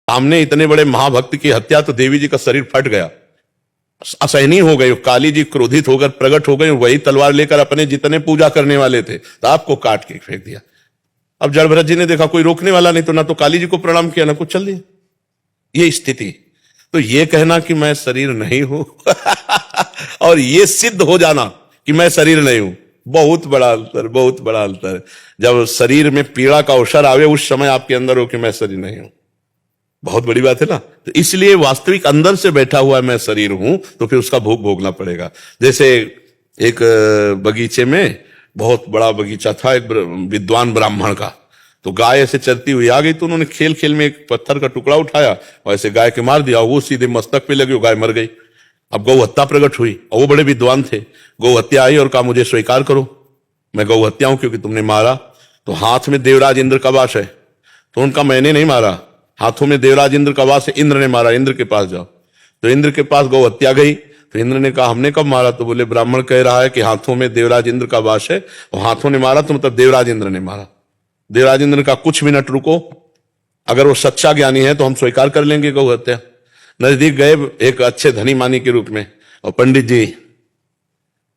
सामने इतने बड़े महाभक्त की हत्या तो देवी जी का शरीर फट गया, असहनीय हो गई। काली जी क्रोधित होकर प्रकट हो गई, वही तलवार लेकर अपने जितने पूजा करने वाले थे साहब को काट के फेंक दिया। अब जड़भरत जी ने देखा कोई रोकने वाला नहीं, तो ना तो काली जी को प्रणाम किया ना कुछ, चल दिया। ये स्थिति। तो ये कहना कि मैं शरीर नहीं हूं और ये सिद्ध हो जाना कि मैं शरीर नहीं हूं, बहुत बड़ा अंतर, बहुत बड़ा अंतर। जब शरीर में पीड़ा का अवसर आवे उस समय आपके अंदर हो कि मैं शरीर नहीं हूं, बहुत बड़ी बात है ना। तो इसलिए वास्तविक अंदर से बैठा हुआ मैं शरीर हूं, तो फिर उसका भोग भोगना पड़ेगा। जैसे एक बगीचे में, बहुत बड़ा बगीचा था एक विद्वान ब्राह्मण का, तो गाय ऐसे चलती हुई आ गई, तो उन्होंने खेल खेल में एक पत्थर का टुकड़ा उठाया और ऐसे गाय के मार दिया, वो सीधे मस्तक पे लगी, गाय मर गई। अब गौ हत्या प्रकट हुई और वो बड़े विद्वान थे। गौ हत्या आई और कहा मुझे स्वीकार करो, मैं गौ हत्या हूं क्योंकि तुमने मारा। तो हाथ में देवराज इंद्र का वास है, तो उनका मैंने नहीं मारा, हाथों में देवराज इंद्र का वास है, इंद्र ने मारा, इंद्र के पास जाओ। तो इंद्र के पास गौ हत्या गई, तो इंद्र ने कहा हमने कब मारा? तो बोले ब्राह्मण कह रहा है कि हाथों में देवराज इंद्र का वास है और हाथों ने मारा, तो मतलब देवराज इंद्र ने मारा। देवराज इंद्र ने कहा कुछ मिनट रुको, अगर वो सच्चा ज्ञानी है तो हम स्वीकार कर लेंगे गौ हत्या। नजदीक गए एक अच्छे धनी मानी के रूप में, और पंडित जी,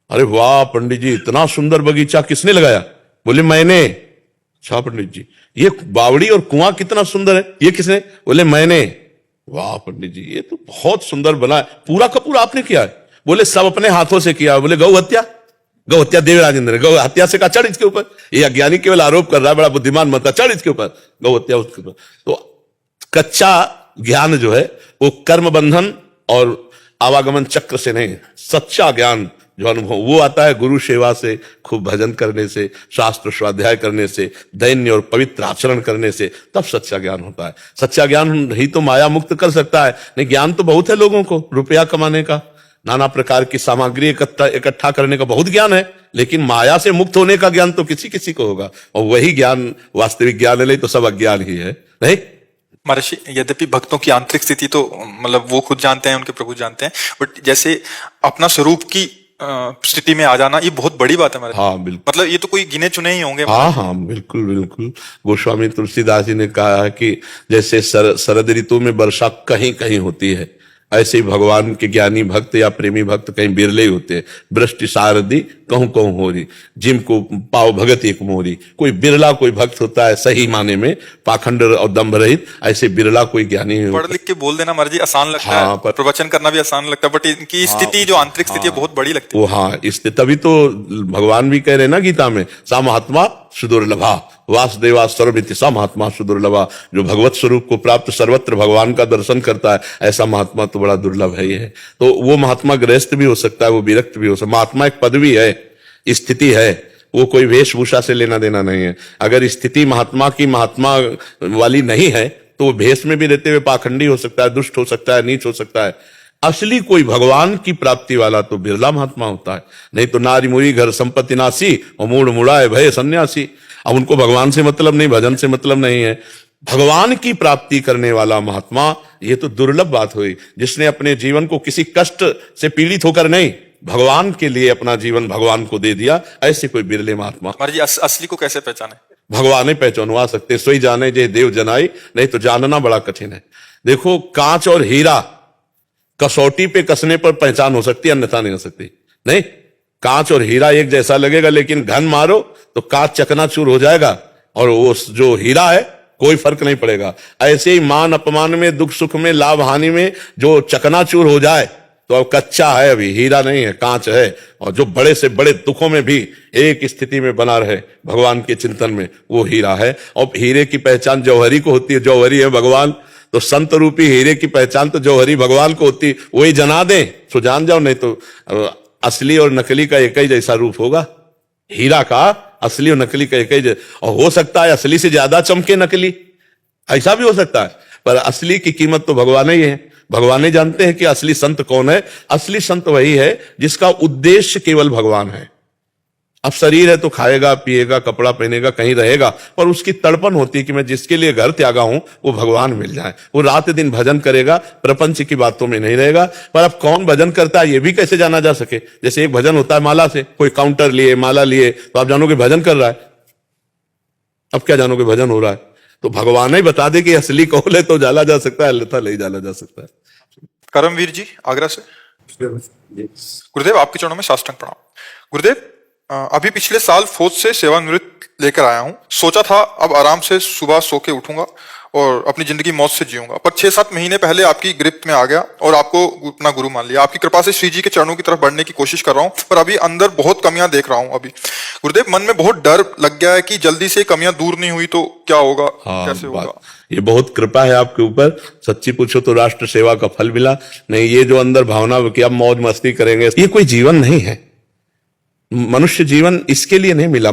अरे वाह पंडित जी इतना सुंदर बगीचा किसने लगाया? बोले मैंने। अच्छा पंडित जी, ये बावड़ी और कुआं कितना सुंदर है, ये किसने? बोले मैंने। वाह पंडित जी, ये तो बहुत सुंदर बना है, पूरा का पूरा आपने किया है? बोले सब अपने हाथों से किया। बोले गौ हत्या? गौ हत्या देवराज इंद्र, गौ हत्या से कहा चढ़ इसके ऊपर। ये अज्ञानी केवल आरोप कर रहा है, बड़ा बुद्धिमान मत, चढ़ इसके ऊपर, गौ हत्या उसके ऊपर। तो कच्चा ज्ञान जो है वो कर्म बंधन और आवागमन चक्र से नहीं, सच्चा ज्ञान जो अनुभव वो आता है गुरु सेवा से, खूब भजन करने से, शास्त्र स्वाध्याय करने से, दैन्य और पवित्र आचरण करने से, तब सच्चा ज्ञान होता है। सच्चा ज्ञान ही तो माया मुक्त कर सकता है। नहीं, ज्ञान तो बहुत है लोगों को, रुपया कमाने का, नाना प्रकार की सामग्री इकट्ठा करने का बहुत ज्ञान है, लेकिन माया से मुक्त होने का ज्ञान तो किसी किसी को होगा, और वही ज्ञान वास्तविक ज्ञान है, नहीं तो सब अज्ञान ही है। नहीं महर्षि, यद्यपि भक्तों की आंतरिक स्थिति तो मतलब वो खुद जानते हैं, उनके प्रभु जानते हैं, बट जैसे अपना स्वरूप की स्थिति में आ जाना ये बहुत बड़ी बात है। हाँ बिल्कुल, मतलब ये तो कोई गिने चुने ही होंगे। हाँ हाँ बिल्कुल बिल्कुल। गोस्वामी तुलसीदास जी ने कहा है कि जैसे शरद ऋतु में वर्षा कहीं कहीं होती है, ऐसे ही भगवान के ज्ञानी भक्त या प्रेमी भक्त कहीं बिरले ही होते हैं। वृष्टि सारदी कहूं कहूं हो रही, जिनको पाव भगत एक मोरी। कोई बिरला कोई भक्त होता है सही माने में, पाखंड और दम्भ रहित, ऐसे बिरला कोई ज्ञानी पढ़ लिख के बोल देना मर्जी आसान लगता है, प्रवचन करना भी आसान लगता है, बट इनकी स्थिति जो आंतरिक स्थिति है बहुत बड़ी लगती है। वो हाँ, तभी तो भगवान भी कह रहे ना गीता में, सा महात्मा सुदुर्लभा वासुदेवा सर्वमिति, सा महात्मा सुदुर्लभा। जो भगवत स्वरूप को प्राप्त सर्वत्र भगवान का दर्शन करता है, ऐसा महात्मा तो बड़ा दुर्लभ है ही है। तो वो महात्मा गृहस्थ भी हो सकता है, वो विरक्त भी हो सकता है। महात्मा एक पदवी है, स्थिति है, वो कोई वेशभूषा से लेना देना नहीं है। अगर स्थिति महात्मा की महात्मा वाली नहीं है तो वो भेष में भी रहते हुए पाखंडी हो सकता है, दुष्ट हो सकता है, नीच हो सकता है। असली कोई भगवान की प्राप्ति वाला तो बिरला महात्मा होता है। नहीं तो नारी मुरी घर संपत्ति नासी और मूड मुड़ाए भय सन्यासी। अब उनको भगवान से मतलब नहीं, भजन से मतलब नहीं है, भगवान की प्राप्ति करने वाला महात्मा, ये तो दुर्लभ बात हुई, जिसने अपने जीवन को किसी कष्ट से पीड़ित होकर नहीं, भगवान के लिए अपना जीवन भगवान को दे दिया। ऐसे कोई बिरले महात्मा। असली को कैसे पहचाने? भगवान ही पहचानवा सकते, सोई जाने जे देव जनाई, नहीं तो जानना बड़ा कठिन है। देखो कांच और हीरा कसौटी पे कसने पर पहचान हो सकती है, अन्यथा नहीं हो सकती। नहीं, कांच और हीरा एक जैसा लगेगा, लेकिन घन मारो तो कांच चकनाचूर हो जाएगा और वो जो हीरा है कोई फर्क नहीं पड़ेगा। ऐसे ही मान अपमान में, दुख सुख में, लाभ हानि में जो चकनाचूर हो जाए तो अब कच्चा है, अभी हीरा नहीं है, कांच है। और जो बड़े से बड़े दुखों में भी एक स्थिति में बना रहे भगवान के चिंतन में, वो हीरा है। और हीरे की पहचान जौहरी को होती है, जौहरी है भगवान। तो संत रूपी हीरे की पहचान तो जौहरी भगवान को होती, वही जना दे तो जान जाओ, नहीं तो असली और नकली का एक ही जैसा रूप होगा। हीरा का असली और नकली का एक ही, और हो सकता है असली से ज्यादा चमके नकली, ऐसा भी हो सकता है, पर असली की कीमत तो भगवान ही है। भगवान ही जानते हैं कि असली संत कौन है। असली संत वही है जिसका उद्देश्य केवल भगवान है। अब शरीर है तो खाएगा पिएगा कपड़ा पहनेगा कहीं रहेगा, पर उसकी तड़पन होती है कि मैं जिसके लिए घर त्यागा हूं वो भगवान मिल जाए। वो रात दिन भजन करेगा, प्रपंच की बातों में नहीं रहेगा। पर अब कौन भजन करता है ये भी कैसे जाना जा सके? जैसे एक भजन होता है माला से, कोई काउंटर लिए माला लिए तो आप जानोगे भजन कर रहा है। अब क्या जानोगे भजन हो रहा है? तो भगवान ही बता दे कि असली कौल है तो जाला जा सकता है, अन्यथा नहीं जाला जा सकता है। करमवीर जी आगरा से। गुरुदेव आपके चरणों में साष्टांग प्रणाम। गुरुदेव अभी पिछले साल फौज से सेवानिवृत्त लेकर आया हूं। सोचा था अब आराम से सुबह सो के उठूंगा और अपनी जिंदगी मौज से जीऊंगा, पर 6-7 महीने पहले आपकी गिरफ्त में आ गया और आपको अपना गुरु मान लिया। आपकी कृपा से श्री जी के चरणों की तरफ बढ़ने की कोशिश कर रहा हूं, पर अभी अंदर बहुत कमियां देख रहा हूं। अभी गुरुदेव मन में बहुत डर लग गया है कि जल्दी से कमियां दूर नहीं हुई तो क्या होगा, कैसे होगा। ये बहुत कृपा है आपके ऊपर, सच्ची पूछो तो राष्ट्र सेवा का फल मिला। नहीं ये जो अंदर भावना कि अब मौज मस्ती करेंगे, ये कोई जीवन नहीं है। मनुष्य जीवन इसके लिए नहीं मिला।